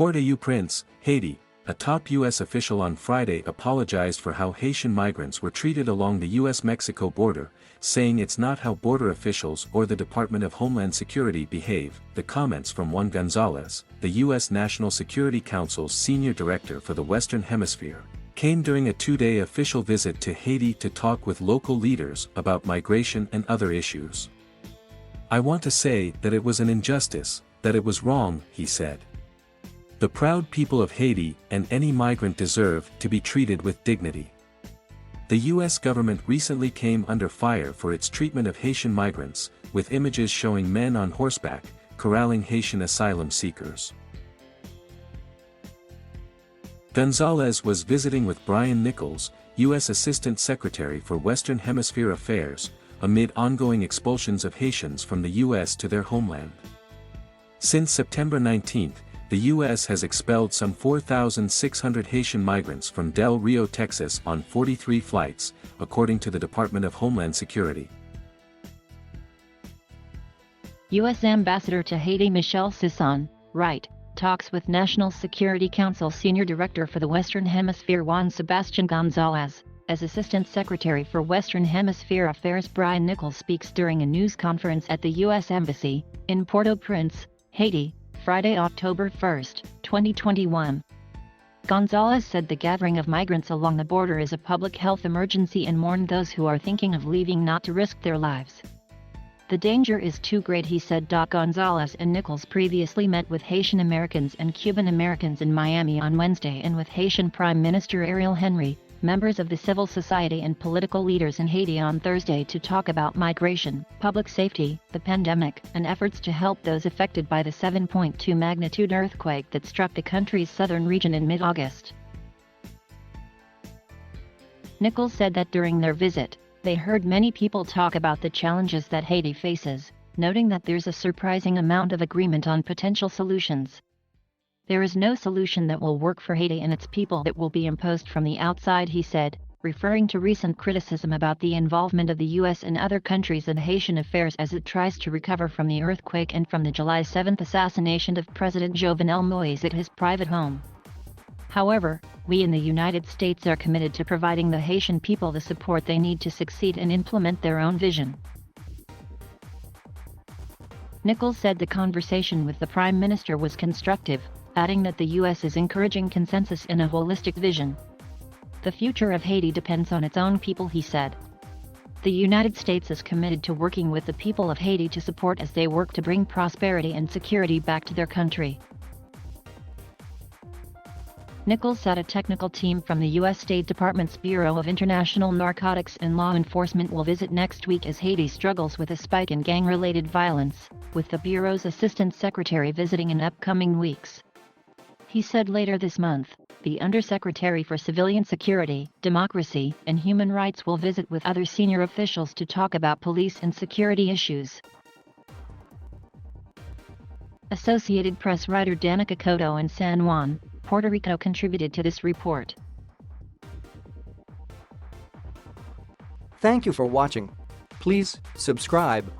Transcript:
Port-au-Prince, Haiti, a top U.S. official on Friday apologized for how Haitian migrants were treated along the U.S. Mexico border, saying it's not how border officials or the Department of Homeland Security behave. The comments from Juan Gonzalez, the U.S. National Security Council's senior director for the Western Hemisphere, came during a two-day official visit to Haiti to talk with local leaders about migration and other issues. "I want to say that it was an injustice, that it was wrong," he said. "The proud people of Haiti and any migrant deserve to be treated with dignity." The U.S. government recently came under fire for its treatment of Haitian migrants, with images showing men on horseback, corralling Haitian asylum seekers. Gonzalez was visiting with Brian Nichols, U.S. Assistant Secretary for Western Hemisphere Affairs, amid ongoing expulsions of Haitians from the U.S. to their homeland. Since September 19, the U.S. has expelled some 4,600 Haitian migrants from Del Rio, Texas on 43 flights, according to the Department of Homeland Security. U.S. Ambassador to Haiti Michelle Sisson, right, talks with National Security Council Senior Director for the Western Hemisphere Juan Gonzalez, as Assistant Secretary for Western Hemisphere Affairs Brian Nichols speaks during a news conference at the U.S. Embassy, in Port-au-Prince, Haiti, Friday, October 1, 2021. Gonzalez said the gathering of migrants along the border is a public health emergency and warned those who are thinking of leaving not to risk their lives. "The danger is too great," he said. Gonzalez and Nichols previously met with Haitian Americans and Cuban Americans in Miami on Wednesday and with Haitian Prime Minister Ariel Henry, members of the civil society and political leaders in Haiti on Thursday to talk about migration, public safety, the pandemic, and efforts to help those affected by the 7.2 magnitude earthquake that struck the country's southern region in mid-August. Nichols said that during their visit, they heard many people talk about the challenges that Haiti faces, noting that there's a surprising amount of agreement on potential solutions. "There is no solution that will work for Haiti and its people that will be imposed from the outside," he said, referring to recent criticism about the involvement of the U.S. and other countries in Haitian affairs as it tries to recover from the earthquake and from the July 7 assassination of President Jovenel Moïse at his private home. "However, we in the United States are committed to providing the Haitian people the support they need to succeed and implement their own vision." Nichols said the conversation with the Prime Minister was constructive, adding that the U.S. is encouraging consensus and a holistic vision. "The future of Haiti depends on its own people," he said. "The United States is committed to working with the people of Haiti to support as they work to bring prosperity and security back to their country." Nichols said a technical team from the U.S. State Department's Bureau of International Narcotics and Law Enforcement will visit next week as Haiti struggles with a spike in gang-related violence, with the Bureau's Assistant Secretary visiting in upcoming weeks. He said later this month, the Undersecretary for Civilian Security, Democracy, and Human Rights will visit with other senior officials to talk about police and security issues. Associated Press writer Danica Cotto in San Juan, Puerto Rico contributed to this report. Thank you for watching. Please subscribe,